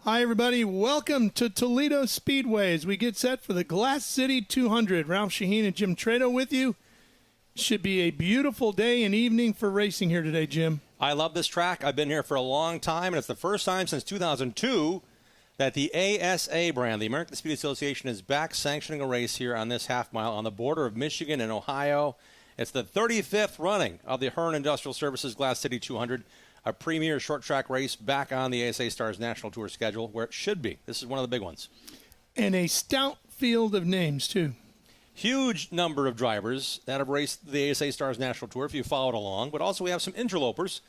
Hi, everybody. Welcome to Toledo Speedway as we get set for the Glass City 200. Ralph Shaheen and Jim Trado with you. Should be a beautiful day and evening for racing here today, Jim. I love this track. I've been here for a long time, and it's the first time since 2002 that the ASA brand, the American Speed Association, is back sanctioning a race here on this half mile on the border of Michigan and Ohio. It's the 35th running of the Hearn Industrial Services Glass City 200. A premier short track race back on the ASA STARS National Tour schedule where it should be. This is one of the big ones. And a stout field of names, too. Huge number of drivers that have raced the ASA STARS National Tour, if you followed along. But also we have some interlopers.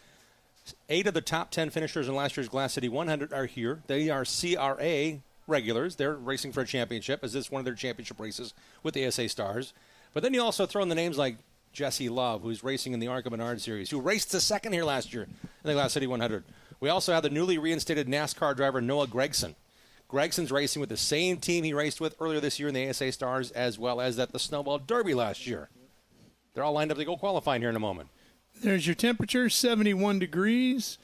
8 of the top 10 finishers in last year's Glass City 100 are here. They are CRA regulars. They're racing for a championship, as this is one of their championship races with the ASA STARS. But then you also throw in the names like Jesse Love, who's racing in the ARCA Menard Series, who raced the second here last year in the Glass City 100. We also have the newly reinstated NASCAR driver Noah Gragson. Gragson's racing with the same team he raced with earlier this year in the ASA STARS, as well as at the Snowball Derby last year. They're all lined up to go qualifying here in a moment. There's your temperature, 71 degrees,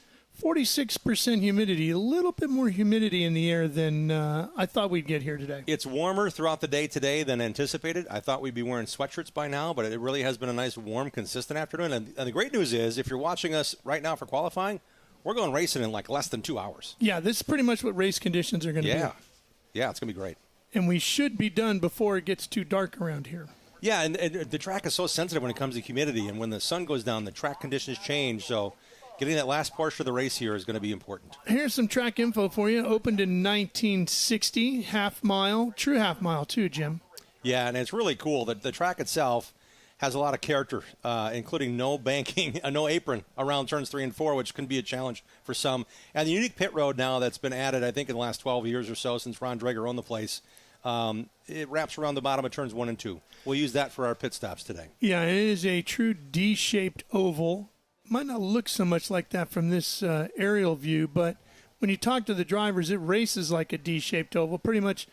46% humidity, a little bit more humidity in the air than I thought we'd get here today. It's warmer throughout the day today than anticipated. I thought we'd be wearing sweatshirts by now, but it really has been a nice, warm, consistent afternoon. And the great news is, if you're watching us right now for qualifying, we're going racing in like less than 2 hours. Yeah, this is pretty much what race conditions are going to be. Yeah, it's going to be great. And we should be done before it gets too dark around here. Yeah, and the track is so sensitive when it comes to humidity. And when the sun goes down, the track conditions change. So getting that last portion of the race here is going to be important. Here's some track info for you. Opened in 1960, half mile, true half mile too, Jim. Yeah, and it's really cool that the track itself has a lot of character, including no banking, no apron around turns 3 and 4, which can be a challenge for some. And the unique pit road now that's been added, I think, in the last 12 years or so since Ron Drager owned the place. It wraps around the bottom of turns 1 and 2. We'll use that for our pit stops today. Yeah, it is a true D-shaped oval. Might not look so much like that from this aerial view, but when you talk to the drivers, it races like a D-shaped oval. Pretty much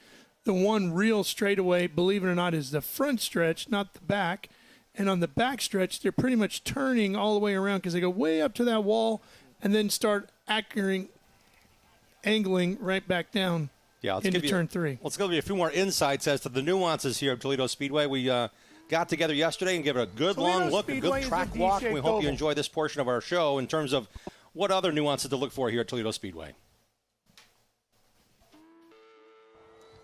the one real straightaway, believe it or not, is the front stretch, not the back. And on the back stretch, they're pretty much turning all the way around because they go way up to that wall and then start angling right back down into turn 3. Let's give you a few more insights as to the nuances here of Toledo Speedway. We got together yesterday and gave it a good Toledo long look, Speedway a good track is a walk. We D-shaped hope oval. you enjoy this portion of our show in terms of what other nuances to look for here at Toledo Speedway.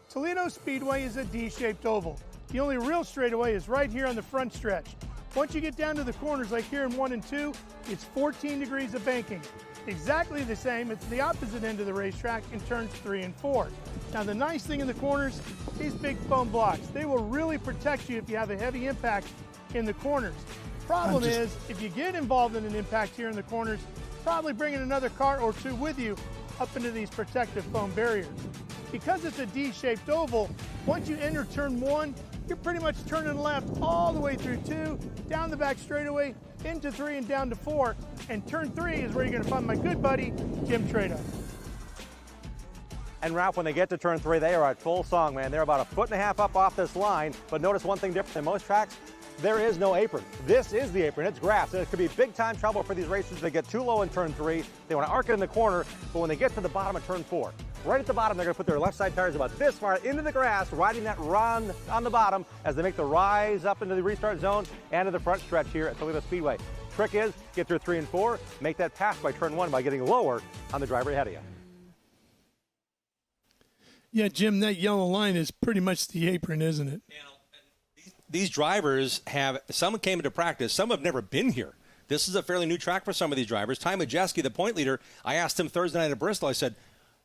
Toledo Speedway is a D-shaped oval. The only real straightaway is right here on the front stretch. Once you get down to the corners like here in 1 and 2, it's 14 degrees of banking. Exactly the same, it's the opposite end of the racetrack in turns 3 and 4. Now the nice thing in the corners, these big foam blocks, they will really protect you if you have a heavy impact in the corners. Problem is, if you get involved in an impact here in the corners, probably bringing another car or two with you up into these protective foam barriers. Because it's a D-shaped oval, once you enter turn 1, you're pretty much turning left all the way through 2, down the back straightaway, into 3 and down to 4. And turn 3 is where you're going to find my good buddy, Jim Trado. And Ralph, when they get to turn 3, they are at full song, man. They're about 1.5 feet up off this line. But notice one thing different than most tracks. There is no apron. This is the apron. It's grass. And it could be big time trouble for these racers. They get too low in turn 3. They want to arc it in the corner. But when they get to the bottom of turn 4, right at the bottom, they're going to put their left side tires about this far into the grass, riding that run on the bottom as they make the rise up into the restart zone and to the front stretch here at Toledo Speedway. Trick is, get through 3 and 4, make that pass by turn 1 by getting lower on the driver ahead of you. Yeah, Jim, that yellow line is pretty much the apron, isn't it? These drivers have, some came into practice, some have never been here. This is a fairly new track for some of these drivers. Ty Majeski, the point leader, I asked him Thursday night at Bristol, I said,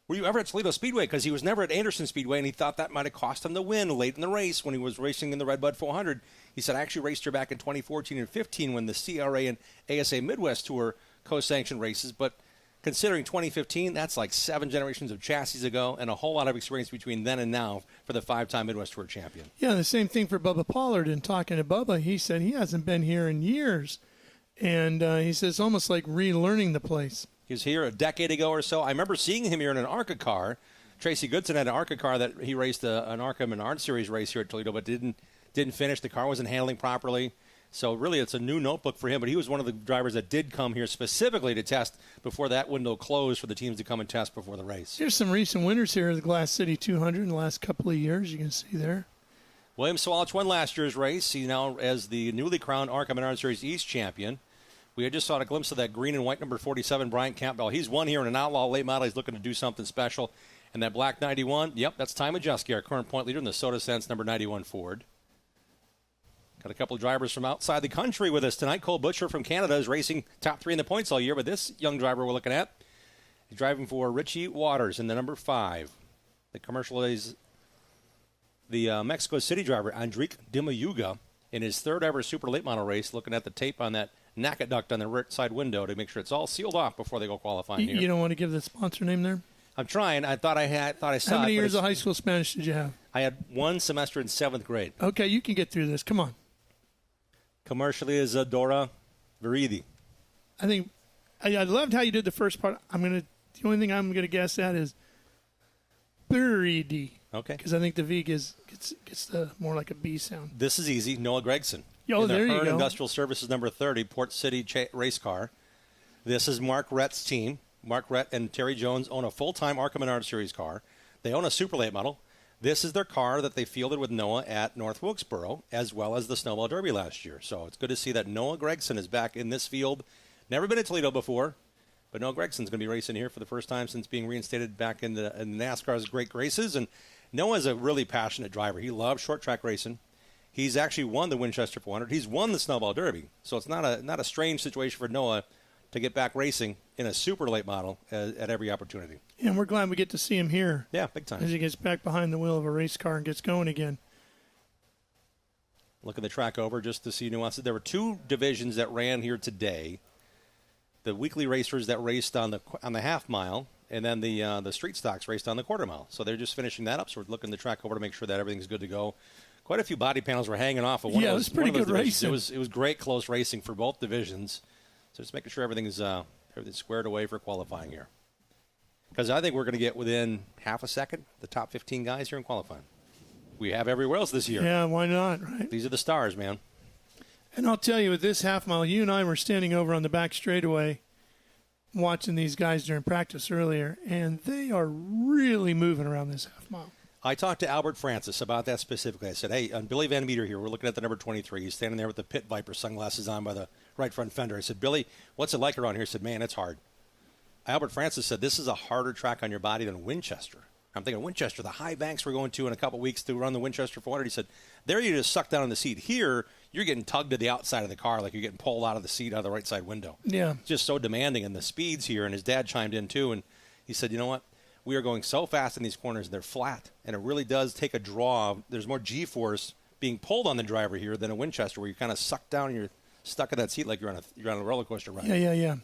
were you ever at Toledo Speedway? Because he was never at Anderson Speedway, and he thought that might have cost him the win late in the race when he was racing in the Redbud 400. He said, I actually raced here back in 2014 and 15 when the CRA and ASA Midwest Tour co-sanctioned races. But considering 2015, that's like 7 generations of chassis ago and a whole lot of experience between then and now for the 5-time Midwest Tour champion. Yeah, the same thing for Bubba Pollard. And talking to Bubba, he said he hasn't been here in years. And he says it's almost like relearning the place. He was here a decade ago or so. I remember seeing him here in an ARCA car. Tracy Goodson had an ARCA car that he raced an ARCA Menard Series race here at Toledo, but didn't finish. The car wasn't handling properly. So really it's a new notebook for him, but he was one of the drivers that did come here specifically to test before that window closed for the teams to come and test before the race. There's some recent winners here at the Glass City 200 in the last couple of years, you can see there. William Sawalich won last year's race. He now as the newly crowned ARCA Menard Series East champion. We had just saw a glimpse of that green and white number 47, Brian Campbell. He's won here in an outlaw late model. He's looking to do something special. And that black 91, yep, that's Ty Majeski, our current point leader in the Soda Sense number 91 Ford. Got a couple of drivers from outside the country with us tonight. Cole Butcher from Canada is racing top 3 in the points all year, but this young driver we're looking at is driving for Richie Waters in the number 5. The commercial is the Mexico City driver, Andrique Dimayuga, in his 3rd ever super late model race, looking at the tape on that NACA duct on the right side window to make sure it's all sealed off before they go qualifying here. You don't want to give the sponsor name there? I'm trying. I thought I saw it. How many years of high school Spanish did you have? I had 1 semester in 7th grade. Okay, you can get through this. Come on. Commercially is Dora Viridi. I think I loved how you did the first part. The only thing I'm gonna guess at is Viridi. Okay. Because I think the V gets the more like a B sound. This is easy. Noah Gragson. Oh, there you Hearn go. Industrial Services number 30, Port City race car. This is Mark Rhett's team. Mark Rhett and Terry Jones own a full-time ARCA Menard Series car. They own a super late model. This is their car that they fielded with Noah at North Wilkesboro, as well as the Snowball Derby last year. So it's good to see that Noah Gragson is back in this field. Never been at Toledo before, but Noah Gregson's going to be racing here for the first time since being reinstated back in NASCAR's great races. And Noah's a really passionate driver. He loves short track racing. He's actually won the Winchester 400. He's won the Snowball Derby. So it's not a strange situation for Noah to get back racing in a super late model at every opportunity. Yeah, and we're glad we get to see him here. Yeah, big time. As he gets back behind the wheel of a race car and gets going again. Look at the track over just to see nuances. There were 2 divisions that ran here today. The weekly racers that raced on the half mile, and then the street stocks raced on the quarter mile. So they're just finishing that up. So we're looking the track over to make sure that everything's good to go. Quite a few body panels were hanging off of one of those. Yeah, it was pretty good racing. It was great close racing for both divisions. So just making sure everything's squared away for qualifying here. Because I think we're going to get within half a second the top 15 guys here in qualifying. We have everywhere else this year. Yeah, why not, right? These are the stars, man. And I'll tell you, with this half mile, you and I were standing over on the back straightaway watching these guys during practice earlier, and they are really moving around this half mile. I talked to Albert Francis about that specifically. I said, hey, on Billy Van Meter here, we're looking at the number 23. He's standing there with the Pit Viper sunglasses on by the right front fender. I said, Billy, what's it like around here? He said, man, it's hard. Albert Francis said, this is a harder track on your body than Winchester. I'm thinking Winchester, the high banks we're going to in a couple weeks to run the Winchester 400. He said, there you just suck down in the seat. Here, you're getting tugged to the outside of the car like you're getting pulled out of the seat out of the right side window. Yeah. It's just so demanding. And the speeds here, and his dad chimed in too, and he said, you know what? We are going so fast in these corners, they're flat, and it really does take a draw. There's more G-force being pulled on the driver here than a Winchester, where you're kind of sucked down and you're stuck in that seat like you're on a roller coaster ride. Yeah.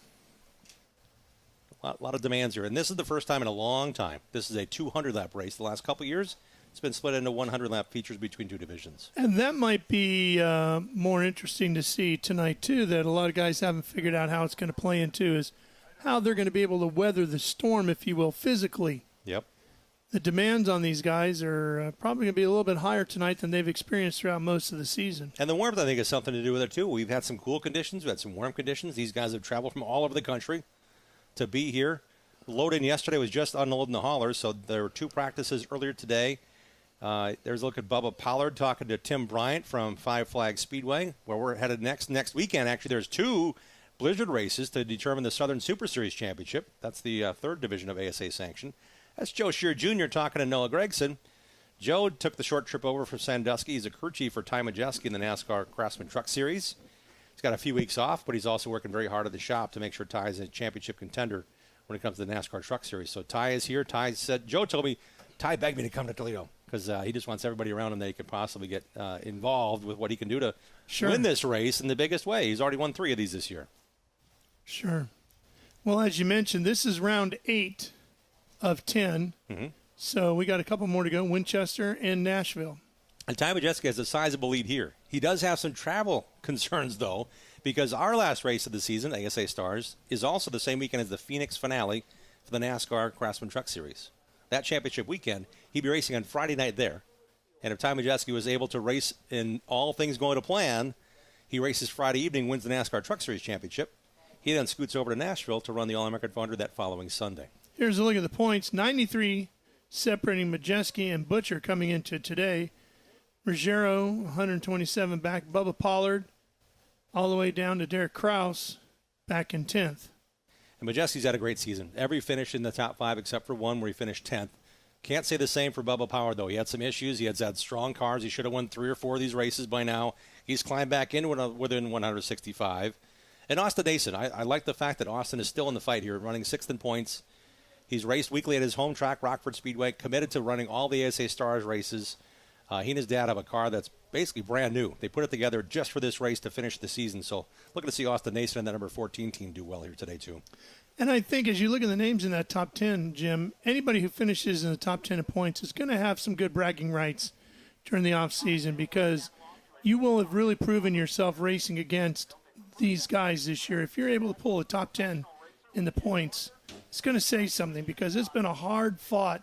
A lot of demands here, and this is the first time in a long time. This is a 200-lap race. The last couple of years, it's been split into 100-lap features between two divisions. And that might be more interesting to see tonight, too, that a lot of guys haven't figured out how it's going to play into is how they're going to be able to weather the storm, if you will, physically. Yep. The demands on these guys are probably going to be a little bit higher tonight than they've experienced throughout most of the season. And the warmth, I think, has something to do with it, too. We've had some cool conditions. We've had some warm conditions. These guys have traveled from all over the country to be here. Load-in yesterday was just unloading the haulers, so there were 2 practices earlier today. There's a look at Bubba Pollard talking to Tim Bryant from Five Flag Speedway, where we're headed next weekend. Actually, there's 2 Blizzard races to determine the Southern Super Series Championship. That's the 3rd division of ASA sanction. That's Joe Shear Jr. talking to Noah Gragson. Joe took the short trip over from Sandusky. He's a crew chief for Ty Majeski in the NASCAR Craftsman Truck Series. He's got a few weeks off, but he's also working very hard at the shop to make sure Ty is a championship contender when it comes to the NASCAR Truck Series. So Ty is here. Ty said, Joe told me, Ty begged me to come to Toledo because he just wants everybody around him that he could possibly get involved with what he can do to win this race in the biggest way. He's already won 3 of these this year. Sure. Well, as you mentioned, this is round 8 of 10. Mm-hmm. So we got a couple more to go, Winchester and Nashville. And Ty Majeski has a sizable lead here. He does have some travel concerns, though, because our last race of the season, ASA Stars, is also the same weekend as the Phoenix finale for the NASCAR Craftsman Truck Series. That championship weekend, he'd be racing on Friday night there. And if Ty Majeski was able to race in all things going to plan, he races Friday evening, wins the NASCAR Truck Series Championship. He then scoots over to Nashville to run the All-American 400 that following Sunday. Here's a look at the points. 93 separating Majeski and Butcher coming into today. Ruggiero, 127 back. Bubba Pollard, all the way down to Derek Kraus, back in 10th. And Majeski's had a great season. Every finish in the top 5 except for one where he finished 10th. Can't say the same for Bubba Pollard, though. He had some issues. He had strong cars. He should have won 3 or 4 of these races by now. He's climbed back in within 165. And Austin Nason, I like the fact that Austin is still in the fight here, running 6th in points. He's raced weekly at his home track, Rockford Speedway, committed to running all the ASA Stars races. He and his dad have a car that's basically brand new. They put it together just for this race to finish the season. So looking to see Austin Nason and that number 14 team do well here today, too. And I think as you look at the names in that top 10, Jim, anybody who finishes in the top 10 of points is going to have some good bragging rights during the offseason because you will have really proven yourself racing against these guys this year. If you're able to pull a top 10 in the points, it's going to say something because it's been a hard-fought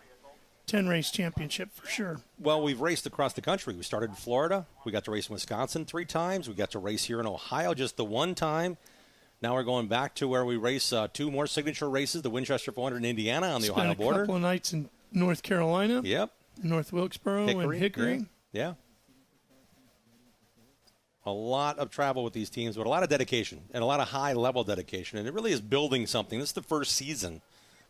10-race championship for sure. Well, we've raced across the country. We started in Florida. We got to race in Wisconsin 3 times. We got to race here in Ohio just the 1 time. Now we're going back to where we race 2 more signature races, the Winchester 400 in Indiana on the Ohio border. A couple of nights in North Carolina. Yep. North Wilkesboro and Hickory. Yeah. A lot of travel with these teams, but a lot of dedication and a lot of high-level dedication. And it really is building something. This is the first season.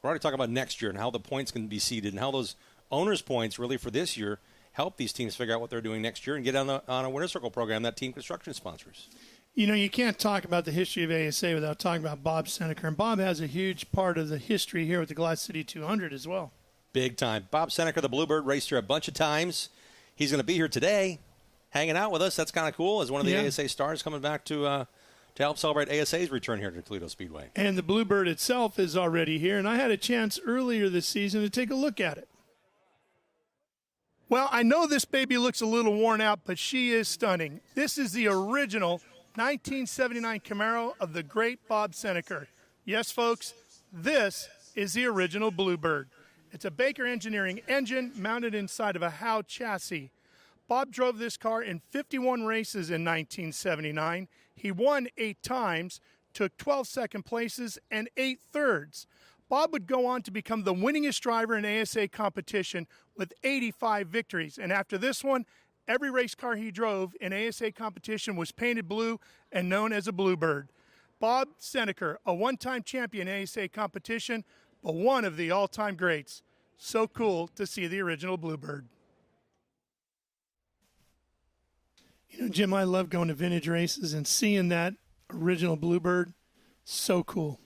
We're already talking about next year and how the points can be seeded and how those owners' points really for this year help these teams figure out what they're doing next year and get on a winner circle program that Team Construction sponsors. You know, you can't talk about the history of ASA without talking about Bob Senneker. And Bob has a huge part of the history here with the Glass City 200 as well. Big time. Bob Senneker, the Bluebird, raced here a bunch of times. He's going to be here today hanging out with us. That's kind of cool as one of the ASA stars coming back to help celebrate ASA's return here to Toledo Speedway. And the Bluebird itself is already here, and I had a chance earlier this season to take a look at it. Well, I know this baby looks a little worn out, but she is stunning. This is the original 1979 Camaro of the great Bob Senneker. Yes, folks, this is the original Bluebird. It's a Baker Engineering engine mounted inside of a Howe chassis. Bob drove this car in 51 races in 1979. He won 8 times, took 12 second places and 8 thirds. Bob would go on to become the winningest driver in ASA competition with 85 victories. And after this one, every race car he drove in ASA competition was painted blue and known as a Bluebird. Bob Senneker, a one-time champion in ASA competition, but one of the all-time greats. So cool to see the original Bluebird. You know, Jim, I love going to vintage races and seeing that original Bluebird. So cool.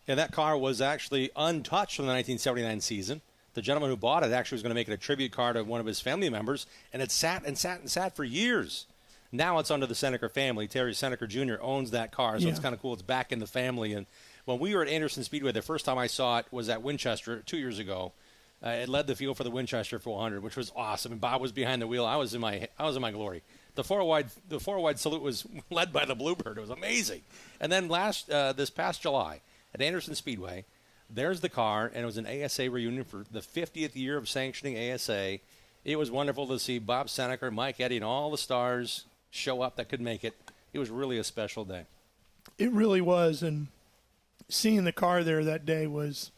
Yeah, that car was actually untouched from the 1979 season. The gentleman who bought it actually was going to make it a tribute car to one of his family members, and it sat and sat and sat for years. Now it's under the Senneker family. Terry Senneker Jr. owns that car, so it's kind of cool. It's back in the family. And when we were at Anderson Speedway, the first time I saw it was at Winchester 2 years ago. It led the field for the Winchester 400, which was awesome. And Bob was behind the wheel. I was in my glory. The four wide salute was led by the Bluebird. It was amazing. And then this past July at Anderson Speedway, there's the car, and it was an ASA reunion for the 50th year of sanctioning ASA. It was wonderful to see Bob Senneker, Mike Eddy, and all the stars show up that could make it. It was really a special day. It really was, and seeing the car there that day was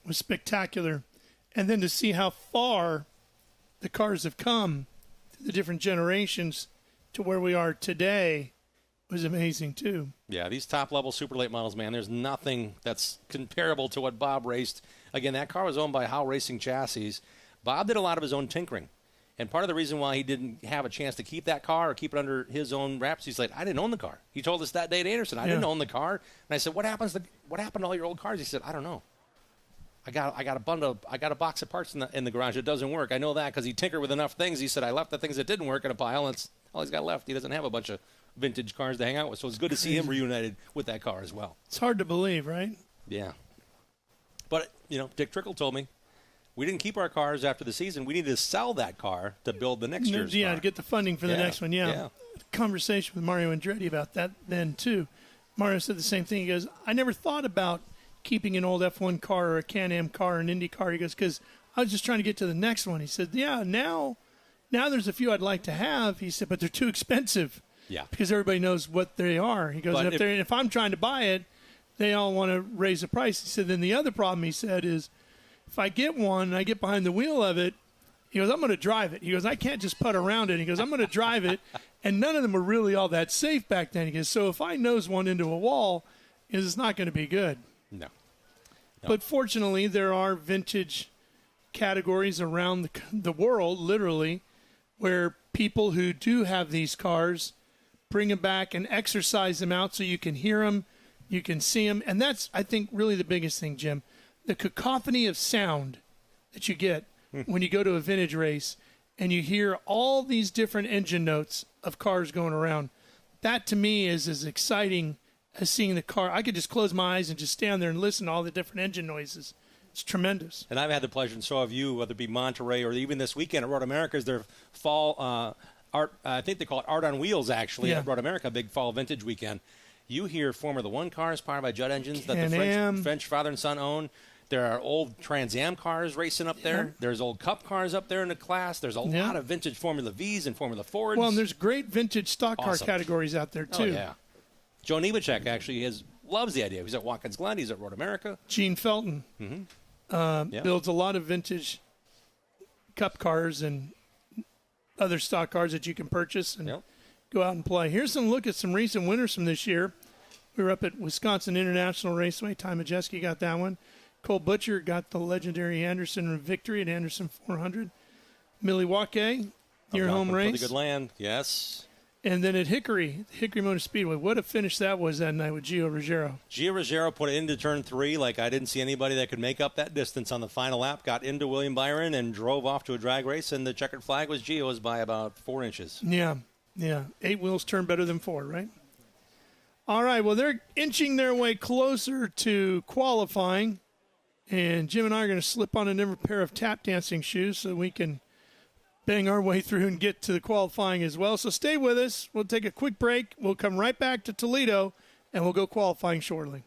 spectacular. And then to see how far the cars have come, the different generations to where we are today, was amazing too. Yeah, these top-level super late models, man, there's nothing that's comparable to what Bob raced. Again, that car was owned by Howe Racing Chassis. Bob did a lot of his own tinkering. And part of the reason why he didn't have a chance to keep that car or keep it under his own wraps, he's like, I didn't own the car. He told us that day at Anderson, I didn't own the car. And I said, what happened to all your old cars? He said, I don't know. I got a box of parts in the garage that doesn't work. I know that because he tinkered with enough things. He said, I left the things that didn't work in a pile, and that's all he's got left. He doesn't have a bunch of vintage cars to hang out with. So it's good to see him reunited with that car as well. It's hard to believe, right? Yeah. But, Dick Trickle told me, we didn't keep our cars after the season. We needed to sell that car to build the next year's car. To get the funding for the next one, Conversation with Mario Andretti about that then, too. Mario said the same thing. He goes, I never thought about keeping an old F1 car or a Can-Am car or an Indy car. He goes, because I was just trying to get to the next one. He said, now there's a few I'd like to have. He said, but they're too expensive. Yeah. Because everybody knows what they are. He goes, if I'm trying to buy it, they all want to raise the price. He said, then the other problem, he said, is if I get one and I get behind the wheel of it, he goes, I'm going to drive it. He goes, I can't just putt around it. He goes, I'm going to drive it. And none of them were really all that safe back then. He goes, so if I nose one into a wall, it's not going to be good. No. But fortunately, there are vintage categories around the world, literally, where people who do have these cars bring them back and exercise them out so you can hear them, you can see them. And that's, I think, really the biggest thing, Jim. The cacophony of sound that you get when you go to a vintage race and you hear all these different engine notes of cars going around. That, to me, is as exciting as seeing the car. I could just close my eyes and just stand there and listen to all the different engine noises. It's tremendous. And I've had the pleasure, and so have you, whether it be Monterey or even this weekend at Road America, is their fall art. I think they call it Art on Wheels, actually, at Road America, big fall vintage weekend. You hear Formula One cars powered by Judd engines that the French father and son own. There are old Trans Am cars racing up there. Yeah. There's old Cup cars up there in the class. There's a lot of vintage Formula Vs and Formula Fords. Well, and there's great vintage stock car categories out there, too. Oh, yeah. Joe Nemechek actually loves the idea. He's at Watkins Glen. He's at Road America. Gene Felton builds a lot of vintage Cup cars and other stock cars that you can purchase and go out and play. Here's some look at some recent winners from this year. We were up at Wisconsin International Raceway. Ty Majeski got that one. Cole Butcher got the legendary Anderson victory at Anderson 400. Milwaukee, your home race. Pretty good land, yes. And then at Hickory Motor Speedway, what a finish that was that night with Gio Ruggiero. Gio Ruggiero put it into turn 3 like I didn't see anybody that could make up that distance on the final lap. Got into William Byron and drove off to a drag race, and the checkered flag was Gio's by about 4 inches. Yeah. 8 wheels turn better than 4, right? All right, well, they're inching their way closer to qualifying, and Jim and I are going to slip on a different pair of tap dancing shoes so we can bang our way through and get to the qualifying as well. So stay with us. We'll take a quick break. We'll come right back to Toledo, and we'll go qualifying shortly.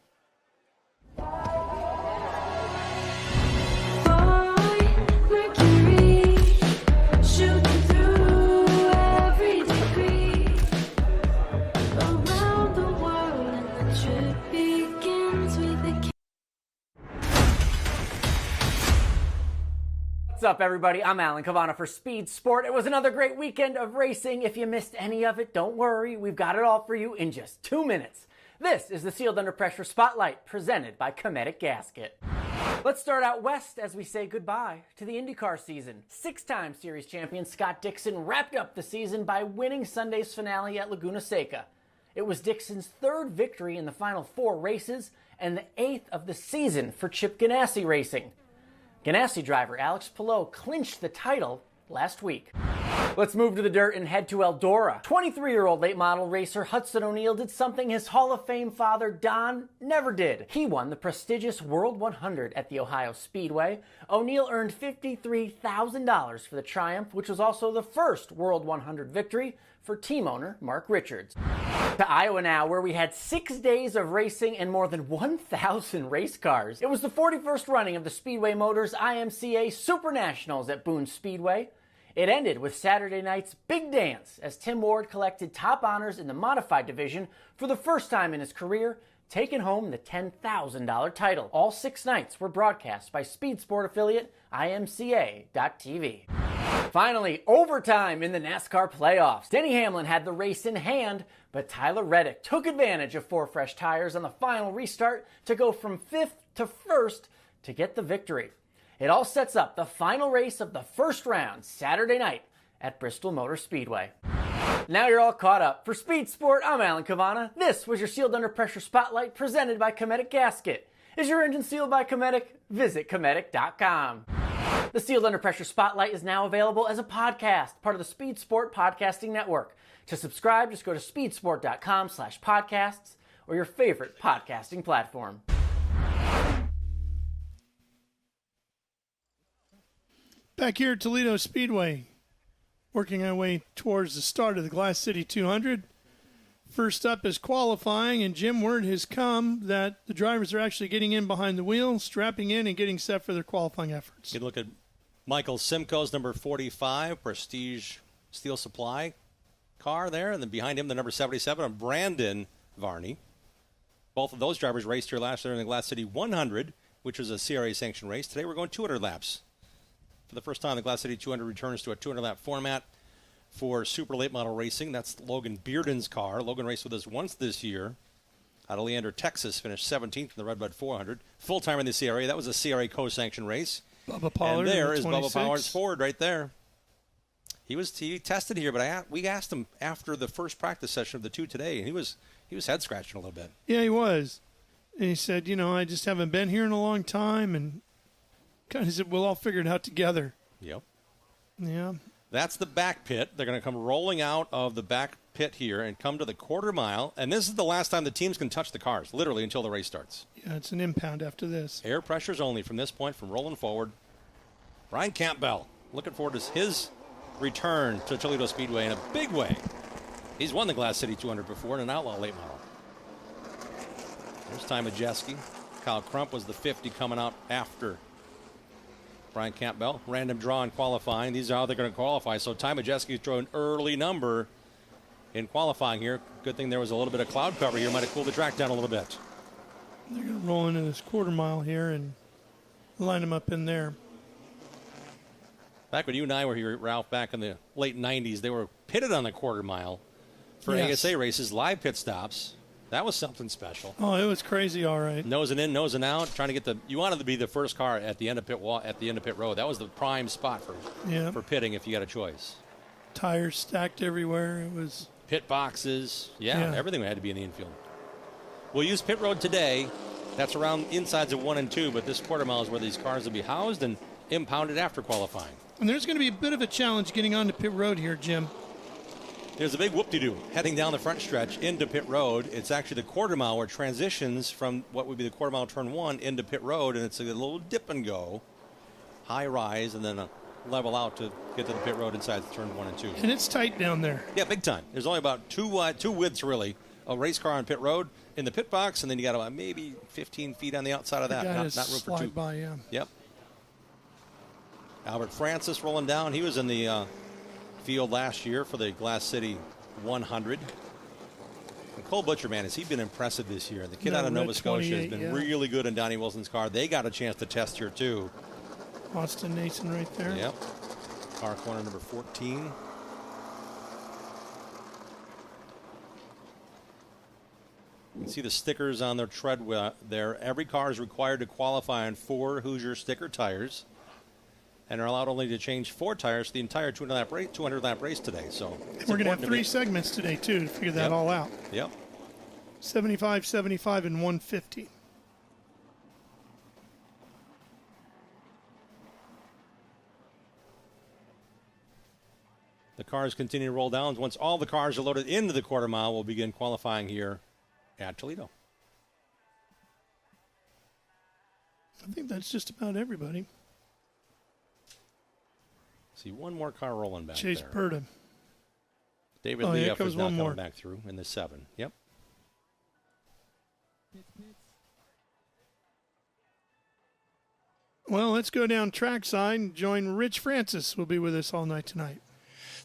What's up, everybody? I'm Alan Cavana for Speed Sport. It was another great weekend of racing. If you missed any of it, don't worry. We've got it all for you in just 2 minutes. This is the Sealed Under Pressure Spotlight presented by Cometic Gasket. Let's start out west as we say goodbye to the IndyCar season. 6-time series champion Scott Dixon wrapped up the season by winning Sunday's finale at Laguna Seca. It was Dixon's 3rd victory in the final 4 races and the 8th of the season for Chip Ganassi Racing. Ganassi driver Alex Palou clinched the title last week. Let's move to the dirt and head to Eldora. 23-year-old late model racer Hudson O'Neal did something his Hall of Fame father Don never did. He won the prestigious World 100 at the Ohio Speedway. O'Neal earned $53,000 for the triumph, which was also the first World 100 victory for team owner Mark Richards. To Iowa now, where we had 6 days of racing and more than 1,000 race cars. It was the 41st running of the Speedway Motors IMCA Super Nationals at Boone Speedway. It ended with Saturday night's big dance as Tim Ward collected top honors in the modified division for the first time in his career, taking home the $10,000 title. All 6 nights were broadcast by Speed Sport affiliate IMCA.TV. Finally, overtime in the NASCAR playoffs. Denny Hamlin had the race in hand, but Tyler Reddick took advantage of 4 fresh tires on the final restart to go from 5th to 1st to get the victory. It all sets up the final race of the first round Saturday night at Bristol Motor Speedway. Now you're all caught up. For Speed Sport, I'm Alan Cavana. This was your Sealed Under Pressure Spotlight presented by Cometic Gasket. Is your engine sealed by Cometic? Visit Cometic.com. The Sealed Under Pressure Spotlight is now available as a podcast, part of the Speed Sport Podcasting Network. To subscribe, just go to speedsport.com/podcasts or your favorite podcasting platform. Back here at Toledo Speedway, working our way towards the start of the Glass City 200. First up is qualifying, and Jim, word has come that the drivers are actually getting in behind the wheel, strapping in, and getting set for their qualifying efforts. You can look at Michael Simcoe's number 45, Prestige Steel Supply car there, and then behind him the number 77, Brandon Varney. Both of those drivers raced here last year in the Glass City 100, which was a CRA-sanctioned race. Today we're going 200 laps. For the first time, the Glass City 200 returns to a 200-lap format for super late model racing. That's Logan Bearden's car. Logan raced with us once this year out of Leander, Texas, finished 17th in the Redbud 400. Full-time in the CRA. That was a CRA co-sanctioned race. Bubba Pollard. And there is Bubba Pollard's Ford right there. He tested here, but we asked him after the first practice session of the 2 today, and he was head scratching a little bit. Yeah, he was. And he said, I just haven't been here in a long time, and kind of said, we'll all figure it out together. Yep. Yeah. That's the back pit. They're going to come rolling out of the back pit here and come to the quarter mile. And this is the last time the teams can touch the cars, literally until the race starts. Yeah, it's an impound after this. Air pressures only from this point, from rolling forward. Brian Campbell looking forward to his return to Toledo Speedway in a big way. He's won the Glass City 200 before in an outlaw late model. There's Ty Majeski. Kyle Crump was the 50 coming out after Brian Campbell. Random draw in qualifying. These are how they're going to qualify. So Ty Majeski threw an early number in qualifying here. Good thing there was a little bit of cloud cover here. Might have cooled the track down a little bit. They're going to roll into this quarter mile here and line them up in there. Back when you and I were here, Ralph, back in the late 90s, they were pitted on the quarter mile for ASA races, live pit stops. That was something special. Oh, it was crazy, all right. Nosing in, nosing out, trying to get you wanted to be the first car at the end of pit road. That was the prime spot for pitting if you got a choice. Tires stacked everywhere. It was pit boxes. Yeah, everything had to be in the infield. We'll use pit road today. That's around insides of 1 and 2, but this quarter mile is where these cars will be housed and impounded after qualifying. And there's going to be a bit of a challenge getting onto pit road here, Jim. There's a big whoop-de-doo heading down the front stretch into pit road. It's actually the quarter mile where it transitions from what would be the quarter mile turn 1 into pit road, and it's a little dip and go, high rise, and then a level out to get to the pit road inside turn 1 and 2. And it's tight down there. Yeah, big time. There's only about two widths, really, a race car on pit road in the pit box, and then you got about maybe 15 feet on the outside of that. Not room for 2. By, yeah. Yep. Albert Francis rolling down. He was in the field last year for the Glass City 100. And Cole Butcher, man, has he been impressive this year? The kid out of Nova Scotia has been really good in Donnie Wilson's car. They got a chance to test here, too. Austin Nason right there. Yep. Car corner number 14. You can see the stickers on their tread there. Every car is required to qualify on 4 Hoosier sticker tires, and are allowed only to change 4 tires for the entire 200 lap race today. So we're going to have 3 segments today too to figure that all out. Yep. 75, 75, and 150. The cars continue to roll down. Once all the cars are loaded into the quarter mile, we'll begin qualifying here at Toledo. I think that's just about everybody. See one more car rolling back Chase there. Purda. David Leoff is now coming back through in the 7. Yep. Well, let's go down trackside and join Rich Francis. Will be with us all night tonight.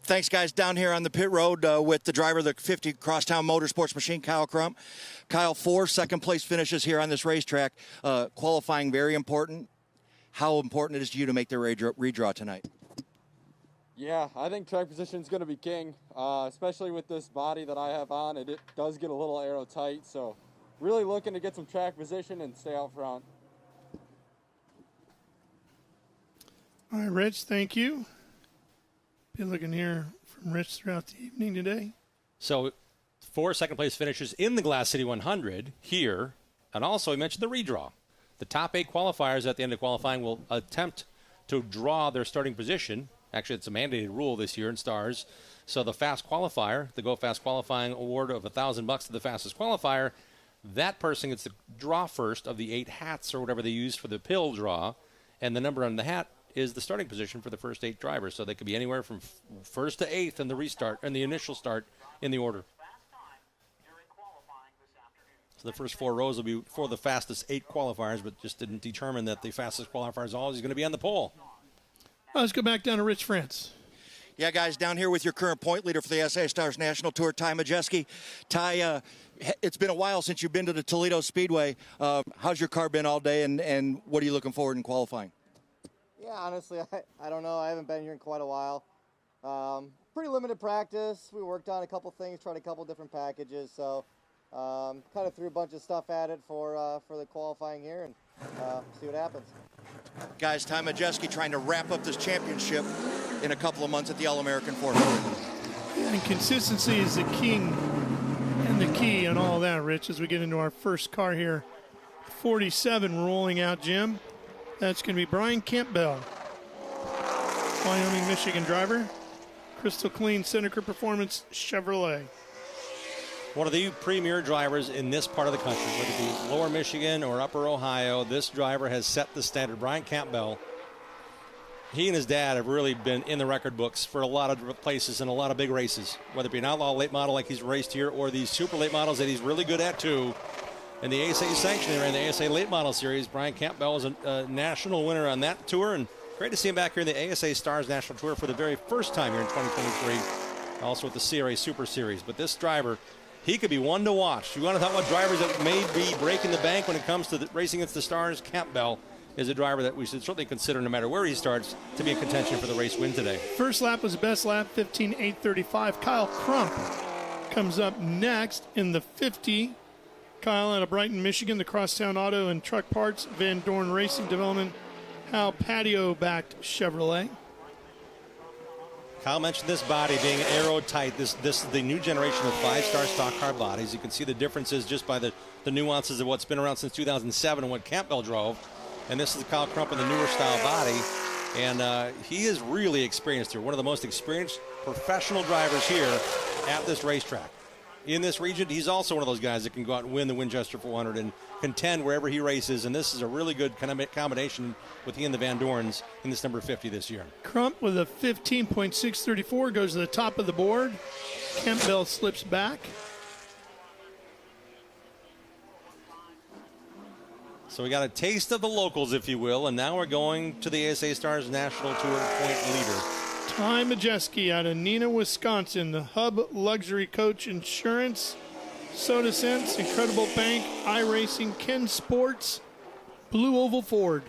Thanks, guys. Down here on the pit road with the driver of the 50 Crosstown Motorsports machine, Kyle Crump. Kyle, 4 second-place finishes here on this racetrack. Qualifying very important. How important it is to you to make the redraw tonight? Yeah, I think track position is going to be king, especially with this body that I have on. It does get a little aero tight, so really looking to get some track position and stay out front. All right, Rich, thank you. Be looking to hear from Rich throughout the evening today. So 4 second-place finishers in the Glass City 100 here, and also he mentioned the redraw. The top 8 qualifiers at the end of qualifying will attempt to draw their starting position. Actually, it's a mandated rule this year in STARS. So the fast qualifier, the Go Fast qualifying award of $1,000 to the fastest qualifier, that person gets to draw first of the 8 hats or whatever they use for the pill draw, and the number on the hat is the starting position for the first 8 drivers. So they could be anywhere from 1st to 8th in the restart and the initial start in the order. So the first 4 rows will be for the fastest 8 qualifiers, but just didn't determine that the fastest qualifier is always going to be on the pole. Well, let's go back down to Rich France. Yeah, guys, down here with your current point leader for the ASA STARS National Tour, Ty Majeski. Ty, it's been a while since you've been to the Toledo Speedway. How's your car been all day, and what are you looking forward in qualifying? Yeah, honestly, I don't know. I haven't been here in quite a while. Pretty limited practice. We worked on a couple things, tried a couple different packages, so kind of threw a bunch of stuff at it for the qualifying here and see what happens. Guys, Ty Majeski trying to wrap up this championship in a couple of months at the All-American 400. And consistency is the king and the key on all that, Rich, as we get into our first car here. 47 rolling out, Jim. That's going to be Brian Campbell, Wyoming, Michigan driver. Crystal Clean Senneker Performance Chevrolet. One of the premier drivers in this part of the country, whether it be lower Michigan or upper Ohio, this driver has set the standard. Brian Campbell, he and his dad have really been in the record books for a lot of places and a lot of big races, whether it be an outlaw late model like he's raced here or these super late models that he's really good at too. In the ASA sanction area, in the ASA late model series, Brian Campbell was a national winner on that tour, and great to see him back here in the ASA Stars National Tour for the very first time here in 2023, also with the CRA Super Series. But this driver, he could be one to watch. You want to talk about drivers that may be breaking the bank when it comes to racing against the Stars? Campbell is a driver that we should certainly consider, no matter where he starts, to be in contention for the race win today. First lap was the best lap, 15.835. Kyle Crump comes up next in the 50. Kyle out of Brighton, Michigan, the Crosstown Auto and Truck Parts, Van Dorn Racing Development, Hal Patio-backed Chevrolet. Kyle mentioned this body being aero tight. This is the new generation of 5-star stock car bodies. You can see the differences just by the nuances of what's been around since 2007 and what Campbell drove. And this is the Kyle Crump in the newer style body. And he is really experienced here. One of the most experienced professional drivers here at this racetrack. In this region, he's also one of those guys that can go out and win the Winchester 400 and contend wherever he races. And this is a really good kind of combination with he and the Van Dorns in this number 50 this year. Crump with a 15.634 goes to the top of the board. Campbell slips back. So we got a taste of the locals, if you will, and now we're going to the ASA Stars National Tour point leader. Ty Majeski out of Neenah, Wisconsin, the Hub Luxury Coach Insurance, Soda Sense, Incredible Bank, iRacing, Ken Sports, Blue Oval Ford.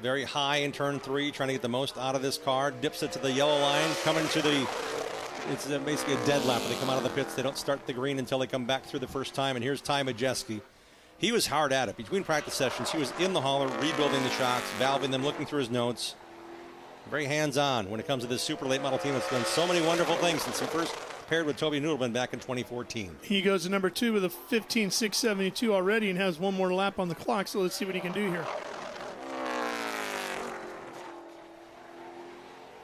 very high in turn 3, trying to get the most out of this car. Dips it to the yellow line, coming to the, it's basically a dead lap when they come out of the pits. They don't start the green until they come back through the first time. And here's Ty Majeski. He was hard at it. Between practice sessions, he was in the hauler, rebuilding the shocks, valving them, looking through his notes. Very hands-on when it comes to this super late model team that's done so many wonderful things since he first paired with Toby Noodleman back in 2014. He goes to number 2 with a 15.672 already and has one more lap on the clock, so let's see what he can do here.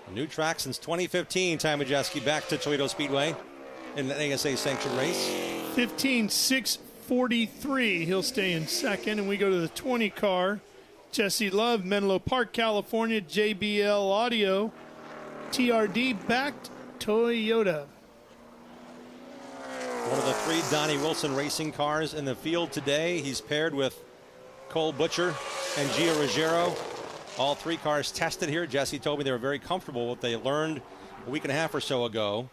A new track since 2015, Ty Majeski back to Toledo Speedway in an ASA sanctioned race. 15.643. He'll stay in second, and we go to the 20 car. Jesse Love, Menlo Park, California, JBL Audio, TRD backed Toyota. One of the 3 Donnie Wilson racing cars in the field today. He's paired with Cole Butcher and Gio Ruggiero. All 3 cars tested here. Jesse told me they were very comfortable with what they learned a week and a half or so ago.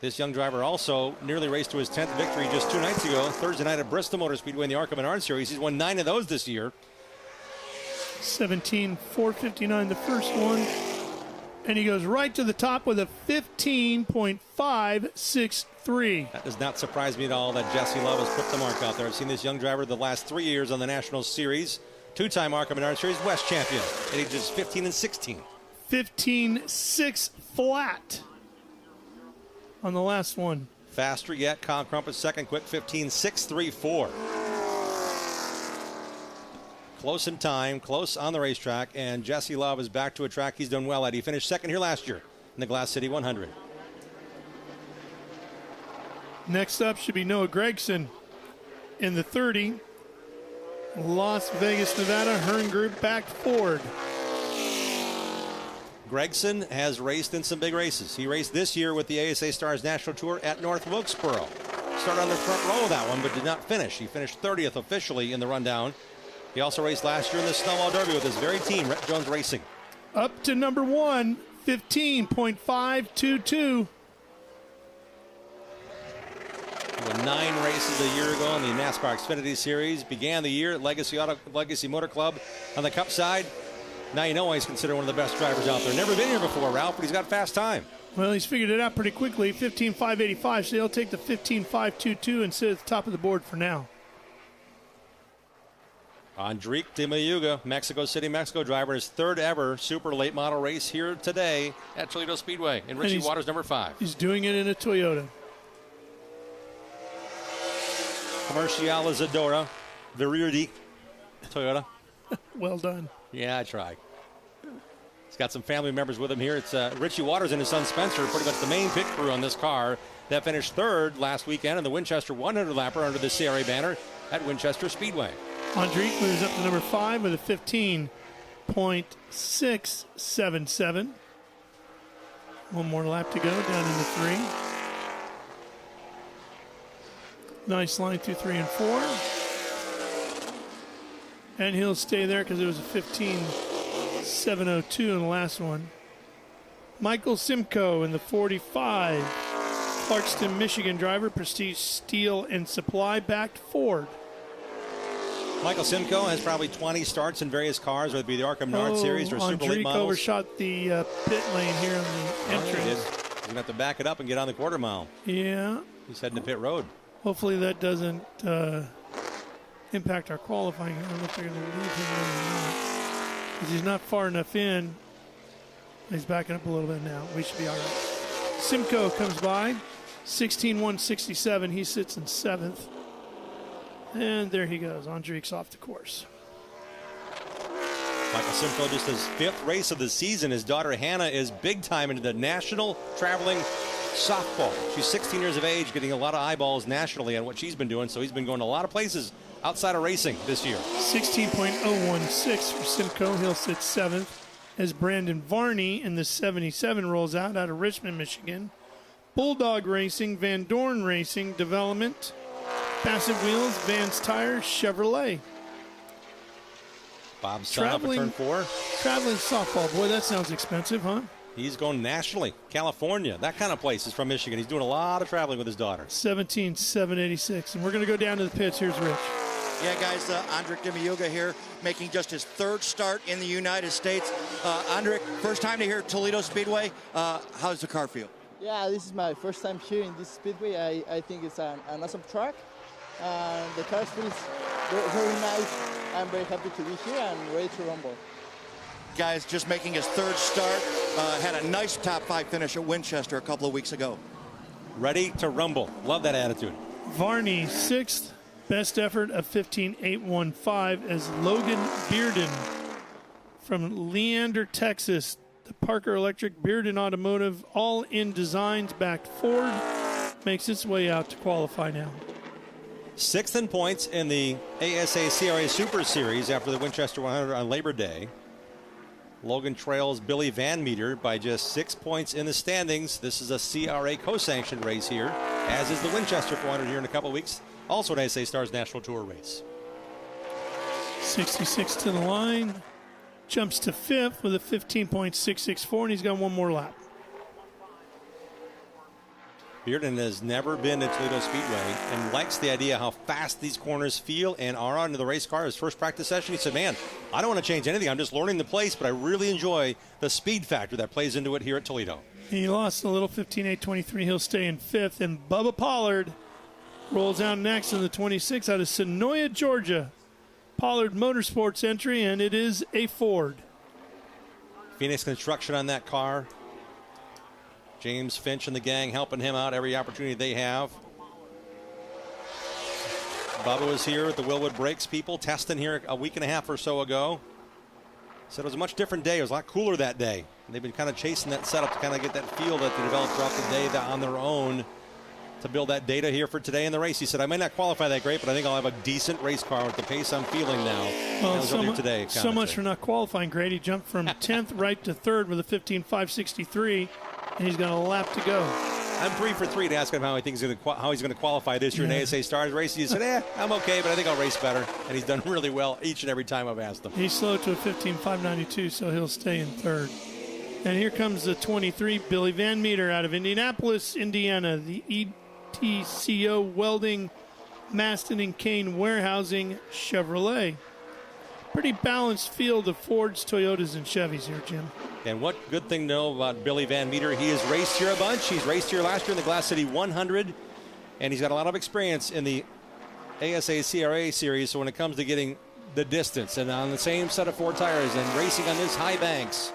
This young driver also nearly raced to his 10th victory just 2 nights ago, Thursday night at Bristol Motor Speedway in the ARCA Menard Series. He's won 9 of those this year. 17.459 the first one. And he goes right to the top with a 15.563. That does not surprise me at all that Jesse Love has put the mark out there. I've seen this young driver the last 3 years on the National Series. 2-time ARCA Menard Series West champion at ages 15 and 16. 15.6 flat on the last one. Faster yet. Kyle Crumpet second quick, 15.634. Close in time, close on the racetrack, and Jesse Love is back to a track he's done well at. He finished second here last year in the Glass City 100. Next up should be Noah Gragson in the 30. Las Vegas, Nevada, Hearn Group backed Ford. Gragson has raced in some big races. He raced this year with the ASA Stars National Tour at North Wilkesboro. Started on the front row of that one, but did not finish. He finished 30th officially in the rundown. He also raced last year in the Snowball Derby with his very team, Rhett Jones Racing. Up to number 1, 15.522. He won 9 races a year ago in the NASCAR Xfinity Series. Began the year at Legacy Motor Club on the Cup side. Now you know why he's considered one of the best drivers out there. Never been here before, Ralph, but he's got fast time. Well, he's figured it out pretty quickly. 15.585, so he'll take the 15.522 and sit at the top of the board for now. Andrik Timayuga, Mexico City, Mexico driver, his 3rd ever super late model race here today at Toledo Speedway in Richie Waters number 5. He's doing it in a Toyota. Comercializadora Viruti Toyota. Well done. Yeah, I tried. He's got some family members with him here. It's Richie Waters and his son Spencer, pretty much the main pit crew on this car that finished 3rd last weekend in the Winchester 100 lapper under the CRA banner at Winchester Speedway. Andrik moves up to number 5 with a 15.677. One more lap to go, down into 3. Nice line through 3 and 4. And he'll stay there because it was a 15.702 in the last one. Michael Simcoe in the 45. Clarkston, Michigan driver, Prestige Steel and Supply backed Ford. Michael Simcoe has probably 20 starts in various cars, whether it be the ARCA Menard Series or Super Late Models. Overshot the pit lane here on the entrance. He's going to have to back it up and get on the quarter mile. Yeah. He's heading to pit road. Hopefully that doesn't impact our qualifying. I don't know if they're going to leave him or not. Because he's not far enough in. He's backing up a little bit now. We should be all right. Simcoe comes by. 16.167. He sits in 7th. And there he goes. Andrik's off the course. Michael Simcoe, just his 5th race of the season. His daughter Hannah is big time into the national traveling softball. She's 16 years of age, getting a lot of eyeballs nationally on what she's been doing. So he's been going to a lot of places outside of racing this year. 16.016 for Simcoe. He'll sit 7th as Brandon Varney in the 77 rolls out of Richmond, Michigan. Bulldog Racing, Van Dorn Racing Development. Passive Wheels, Vance Tires, Chevrolet. Bob Senneker turn 4. Traveling softball. Boy, that sounds expensive, huh? He's going nationally. California, that kind of place. Is from Michigan. He's doing a lot of traveling with his daughter. 17.786. And we're going to go down to the pits. Here's Rich. Yeah, guys, Andrik Demiuga here, making just his third start in the United States. Andrik, first time to hear Toledo Speedway. How does the car feel? Yeah, this is my first time here in this speedway. I think it's an awesome track. The car feels very nice. I'm very happy to be here and ready to rumble. Guys, just making his third start. Had a nice top 5 finish at Winchester a couple of weeks ago. Ready to rumble. Love that attitude. Varney, 6th. Best effort of 15.815 as Logan Bearden from Leander, Texas. The Parker Electric Bearden Automotive all-in designs backed Ford makes its way out to qualify now. 6th in points in the ASA CRA Super Series after the Winchester 100 on Labor Day. Logan trails Billy Van Meter by just 6 points in the standings. This is a CRA co-sanctioned race here, as is the Winchester 400 here in a couple of weeks. Also an ASA Stars National Tour race. 66 to the line. Jumps to 5th with a 15.664, and he's got one more lap. Bearden has never been to Toledo Speedway and likes the idea how fast these corners feel and are onto the race car. His first practice session, he said, man, I don't want to change anything. I'm just learning the place, but I really enjoy the speed factor that plays into it here at Toledo. He lost a little 15.823. He'll stay in 5th, and Bubba Pollard rolls out next in the 26 out of Sonoya, Georgia. Pollard Motorsports entry, and it is a Ford. Phoenix Construction on that car. James Finch and the gang helping him out every opportunity they have. Bubba was here with the Willwood Brakes people testing here a week and a half or so ago. Said it was a much different day. It was a lot cooler that day. And they've been kind of chasing that setup to kind of get that feel that they developed throughout the day on their own to build that data here for today in the race. He said, I may not qualify that great, but I think I'll have a decent race car with the pace I'm feeling now. Well, so much for not qualifying, great. He jumped from 10th right to 3rd with a 15.563, and he's got a lap to go. I'm 3 for 3 to ask him how he thinks how he's going to qualify this year in ASA Stars race. He said, I'm okay, but I think I'll race better. And he's done really well each and every time I've asked him. He's slow to a 15.592, so he'll stay in 3rd. And here comes the 23, Billy Van Meter out of Indianapolis, Indiana. The ETCO Welding, Maston and Kane Warehousing Chevrolet. Pretty balanced field of Fords, Toyotas, and Chevys here, Jim. And what good thing to know about Billy Van Meter. He has raced here a bunch. He's raced here last year in the Glass City 100, and he's got a lot of experience in the ASA CRA series. So when it comes to getting the distance and on the same set of 4 tires and racing on this high banks,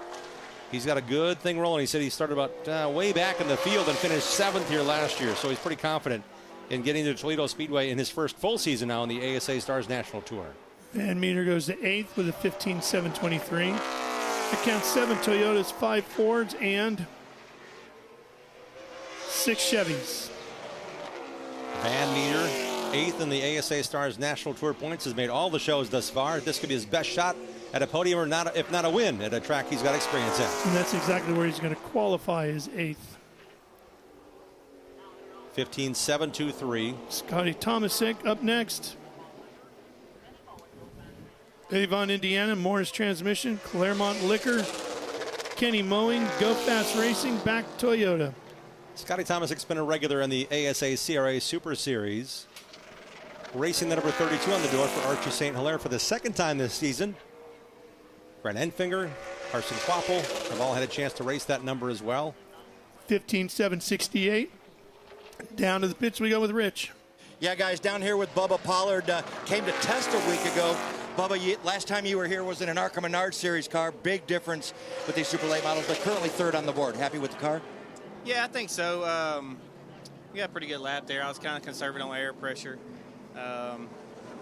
he's got a good thing rolling. He said he started about way back in the field and finished 7th here last year. So he's pretty confident in getting to Toledo Speedway in his first full season now on the ASA Stars National Tour. Van Meter goes to 8th with a 15.723. That counts 7 Toyotas, 5 Fords, and 6 Chevys. Van Meter, 8th in the ASA Stars National Tour points, has made all the shows thus far. This could be his best shot at a podium, or not, if not a win, at a track he's got experience at. And that's exactly where he's going to qualify as 8th. 15.723. Scotty Tomasic up next. Avon, Indiana, Morris Transmission, Claremont Liquor, Kenny Mowing, Go Fast Racing, back Toyota. Scotty Tomasic's been a regular in the ASA CRA Super Series. Racing the number 32 on the door for Archie St. Hilaire for the 2nd time this season. Brent Enfinger, Carson Quapple have all had a chance to race that number as well. 15.768. Down to the pits we go with Rich. Yeah, guys, down here with Bubba Pollard. Came to test a week ago. Bubba, last time you were here was in an Arca Menard Series car. Big difference with these super late models, but currently 3rd on the board. Happy with the car? Yeah, I think so. We got a pretty good lap there. I was kind of conservative on air pressure.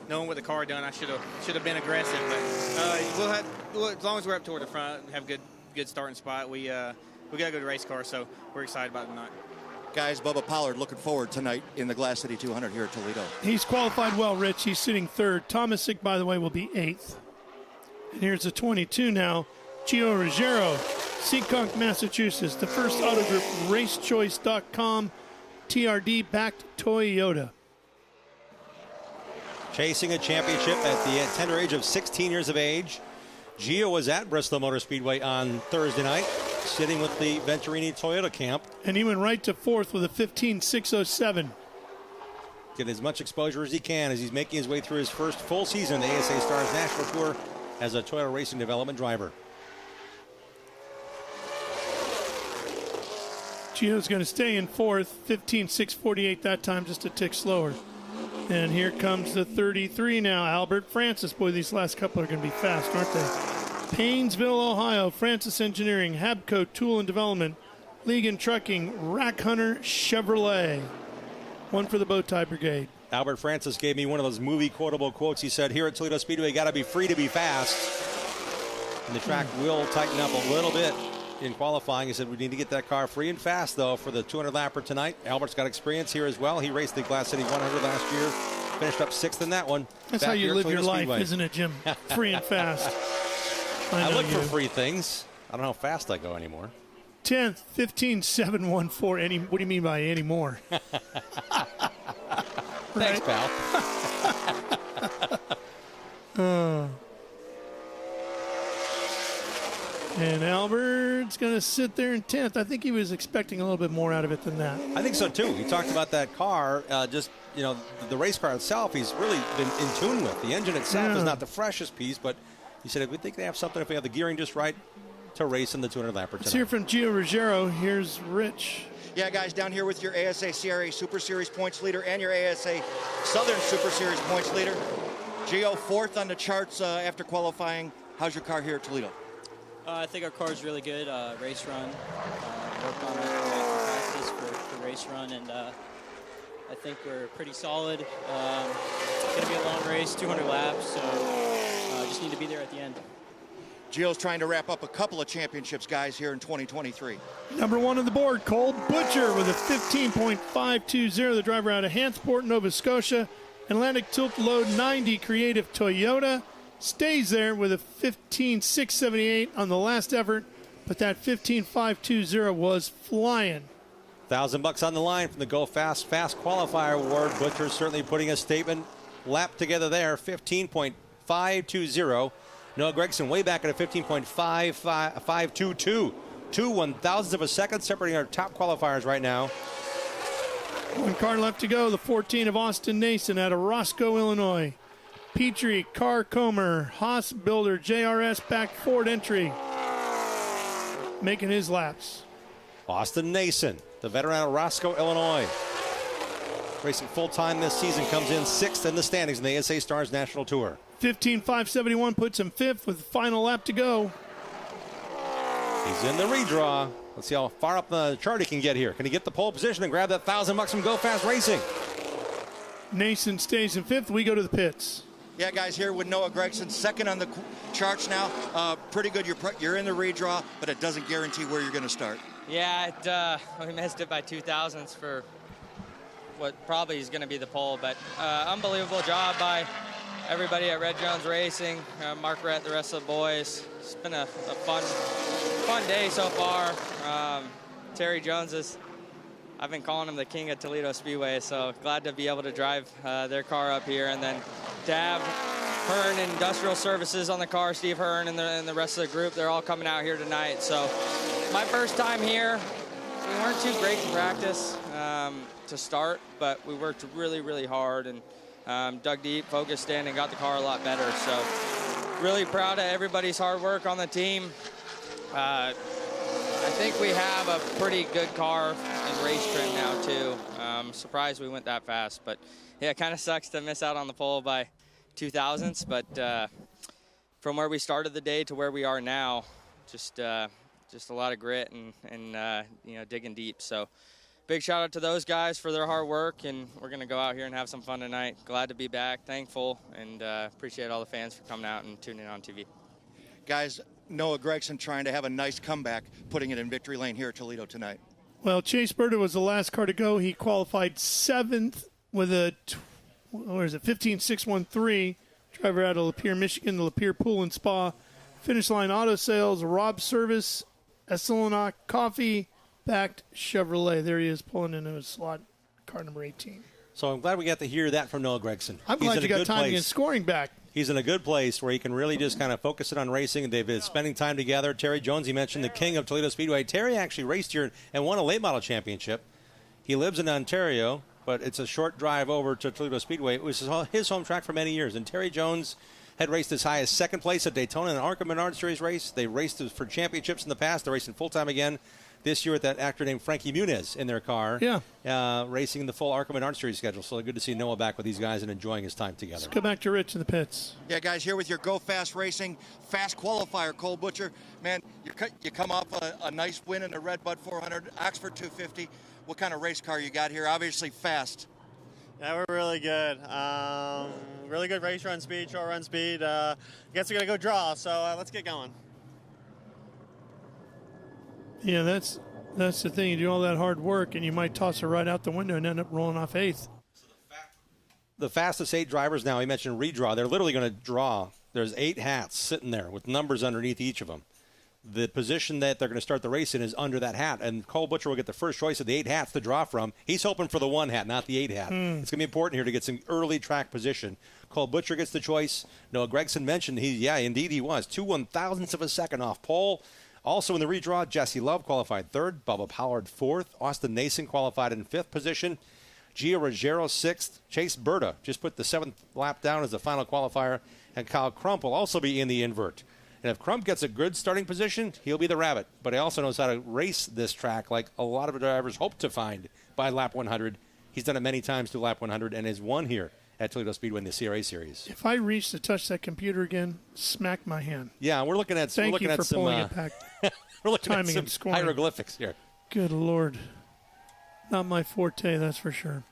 Knowing what the car done, I should have been aggressive. But as long as we're up toward the front and have a good starting spot, we got a good race car, so we're excited about it tonight. Guys, Bubba Pollard looking forward tonight in the Glass City 200 here at Toledo. He's qualified well, Rich. He's sitting 3rd. Tomasic, by the way, will be 8th. And here's the 22 now. Gio Ruggiero, Seekonk, Massachusetts. The First Auto Group, racechoice.com, TRD-backed Toyota. Chasing a championship at the tender age of 16 years of age. Gio was at Bristol Motor Speedway on Thursday night, sitting with the Venturini Toyota camp. And he went right to 4th with a 15.607. get as much exposure as he can as he's making his way through his first full season in the ASA Stars National Tour as a Toyota Racing Development driver. Gio's going to stay in fourth, 15.648 that time, just a tick slower. And here comes the 33 now, Albert Francis. Boy, these last couple are going to be fast, aren't they? Paynesville, Ohio, Francis Engineering, Habco Tool and Development, Legan Trucking, Rack Hunter Chevrolet. One for the Bowtie Brigade. Albert Francis gave me one of those movie quotable quotes. He said, here at Toledo Speedway, got to be free to be fast. And the track will tighten up a little bit in qualifying. He said, we need to get that car free and fast, though, for the 200-lapper tonight. Albert's got experience here as well. He raced the Glass City 100 last year. Finished up 6th in that one. That's how you live your life, isn't it, Jim? Free and fast. I look for free things. I don't know how fast I go anymore. 10th, 15.714. What do you mean by anymore? Thanks, pal. And Albert's going to sit there in 10th. I think he was expecting a little bit more out of it than that. I think so, too. He talked about that car, the race car itself, he's really been in tune with. The engine itself is not the freshest piece, but he said, we think they have something if we have the gearing just right to race in the 200-lapper tonight. Let's hear from Gio Ruggiero. Here's Rich. Yeah, guys, down here with your ASA CRA Super Series points leader and your ASA Southern Super Series points leader. Gio, 4th on the charts after qualifying. How's your car here at Toledo? I think our car is really good. Race run, worked on it in practice for race run, and I think we're pretty solid. It's going to be a long race, 200 laps, so just need to be there at the end. Gio's trying to wrap up a couple of championships, guys, here in 2023. Number 1 on the board, Cole Butcher with a 15.520. The driver out of Hansport, Nova Scotia. Atlantic Tilt Load 90 Creative Toyota. Stays there with a 15.678 on the last effort, but that 15.520 was flying. $1,000 on the line from the Go Fast Qualifier Award. Butcher certainly putting a statement lap together there. 15.520. Noah Gragson way back at a 15.522. 2 1,000ths of a second separating our top qualifiers right now. One car left to go. The 14 of Austin Nason out of Roscoe, Illinois. Petrie, Carr Comer, Haas Builder, JRS back Ford entry. Making his laps. Austin Nason, the veteran out of Roscoe, Illinois. Racing full-time this season, comes in 6th in the standings in the ASA Stars National Tour. 15.571 puts him 5th with the final lap to go. He's in the redraw. Let's see how far up the chart he can get here. Can he get the pole position and grab that $1,000 from Go Fast Racing? Nason stays in 5th. We go to the pits. Yeah, guys, here with Noah Gragson, 2nd on the charts now. Pretty good. You're in the redraw, but it doesn't guarantee where you're going to start. Yeah, we missed it by 2,000ths for what probably is going to be the pole, but unbelievable job by everybody at Red Jones Racing, Mark Rett, the rest of the boys. It's been a fun day so far. Terry Jones I've been calling him the king of Toledo Speedway, so glad to be able to drive their car up here, and then to have Hearn Industrial Services on the car, Steve Hearn and the rest of the group. They're all coming out here tonight. So my first time here. We weren't too great in practice to start, but we worked really, really hard and dug deep, focused in, and got the car a lot better. So really proud of everybody's hard work on the team. I think we have a pretty good car in race trim now, too. Surprised we went that fast, but yeah, it kind of sucks to miss out on the pole by 2,000ths, but from where we started the day to where we are now, just a lot of grit and digging deep. So big shout out to those guys for their hard work, and we're going to go out here and have some fun tonight. Glad to be back, thankful, and appreciate all the fans for coming out and tuning in on TV. Guys, Noah Gragson trying to have a nice comeback, putting it in victory lane here at Toledo tonight. Well, Chase Berta was the last car to go. He qualified 7th with a 15.613. Driver out of Lapeer, Michigan, the Lapeer Pool and Spa. Finish line auto sales, Rob Service, Essilinock Coffee, backed Chevrolet. There he is pulling into his slot, car number 18. So I'm glad we got to hear that from Noah Gragson. I'm glad you got timing and scoring back. He's in a good place where he can really just kind of focus it on racing, and they've been spending time together. Terry Jones, he mentioned, the king of Toledo Speedway. Terry actually raced here and won a late model championship. He lives in Ontario, but it's a short drive over to Toledo Speedway. It was his home track for many years, and Terry Jones had raced as high as second place at Daytona in an ARCA Menard Series race. They raced for championships in the past. They're racing full-time again this year with that actor named Frankie Muniz in their car. Yeah. Racing the full ARCA Menard Series schedule. So good to see Noah back with these guys and enjoying his time together. Let's go back to Rich in the pits. Yeah, guys, here with your Go Fast Racing fast qualifier, Cole Butcher. Man, you come off a nice win in the Red Bud 400, Oxford 250. What kind of race car you got here? Obviously fast. Yeah, we're really good. Really good race run speed, short run speed. I guess we're going to go draw, so let's get going. Yeah, that's the thing. You do all that hard work, and you might toss her right out the window and end up rolling off 8th. The fastest 8 drivers now, he mentioned redraw. They're literally going to draw. There's 8 hats sitting there with numbers underneath each of them. The position that they're going to start the race in is under that hat, and Cole Butcher will get the first choice of the 8 hats to draw from. He's hoping for the 1 hat, not the 8 hat. It's going to be important here to get some early track position. Cole Butcher gets the choice. Noah Gragson mentioned indeed he was 2 1,000ths of a second off pole. Also in the redraw, Jesse Love qualified 3rd, Bubba Pollard 4th, Austin Nason qualified in 5th position, Gio Ruggiero 6th, Chase Berta just put the 7th lap down as the final qualifier, and Kyle Crump will also be in the invert. And if Crump gets a good starting position, he'll be the rabbit. But he also knows how to race this track like a lot of drivers hope to find by lap 100. He's done it many times to lap 100 and has won here at Toledo Speedway in the CRA Series. If I reach to touch that computer again, smack my hand. Yeah, we're looking at Thank you for pulling it back. We're looking Timing at and some scoring. hieroglyphics here. Good Lord. Not my forte, that's for sure.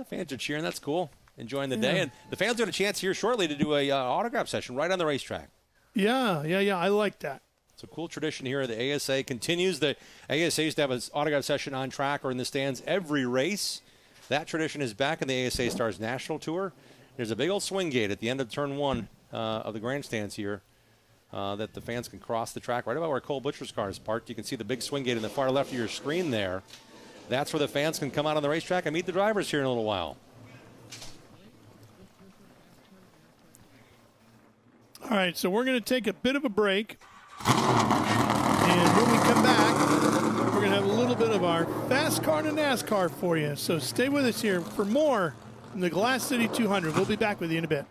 Fans are cheering. That's cool. Enjoying the day. And the fans got a chance here shortly to do a autograph session right on the racetrack. Yeah. I like that. It's a cool tradition here. The ASA continues. The ASA used to have an autograph session on track or in the stands every race. That tradition is back in the ASA Stars National Tour. There's a big old swing gate at the end of turn 1 of the grandstands here that the fans can cross the track right about where Cole Butcher's car is parked. You can see the big swing gate in the far left of your screen there. That's where the fans can come out on the racetrack and meet the drivers here in a little while. All right, so we're going to take a bit of a break. And when we come back, we're going to have a little bit of our Fast Car to NASCAR for you. So stay with us here for more from the Glass City 200. We'll be back with you in a bit.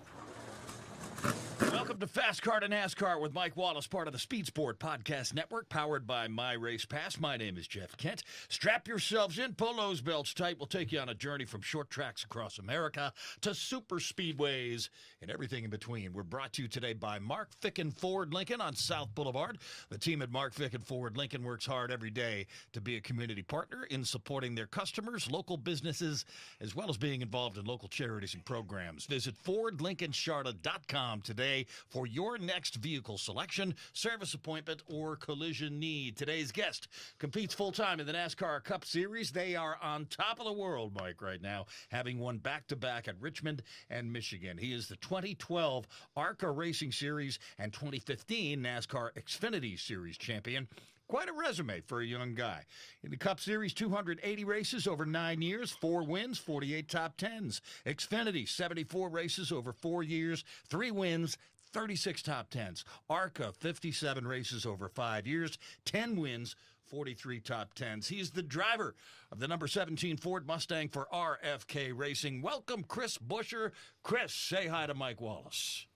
Welcome to Fast Car to NASCAR with Mike Wallace, part of the Speed Sport Podcast Network, powered by My Race Pass. My name is Jeff Kent. Strap yourselves in, pull those belts tight. We'll take you on a journey from short tracks across America to super speedways and everything in between. We're brought to you today by Mark Ficken Ford Lincoln on South Boulevard. The team at Mark Ficken Ford Lincoln works hard every day to be a community partner in supporting their customers, local businesses, as well as being involved in local charities and programs. Visit FordLincolnCharlotte.com today for your next vehicle selection, service appointment, or collision need. Today's guest competes full-time in the NASCAR Cup Series. They are on top of the world, Mike, right now, having won back-to-back at Richmond and Michigan. He is the 2012 ARCA Racing Series and 2015 NASCAR Xfinity Series champion. Quite a resume for a young guy. In the Cup Series, 280 races over 9 years, 4 wins, 48 top 10s. Xfinity, 74 races over 4 years, 3 wins, 36 top 10s. ARCA, 57 races over 5 years, 10 wins, 43 top 10s. He's the driver of the number 17 Ford Mustang for RFK Racing. Welcome, Chris Buescher. Chris, say hi to Mike Wallace.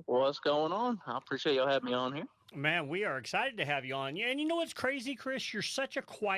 What's going on? I appreciate y'all having me on here. Man, we are excited to have you on. And you know what's crazy, Chris? You're such a quiet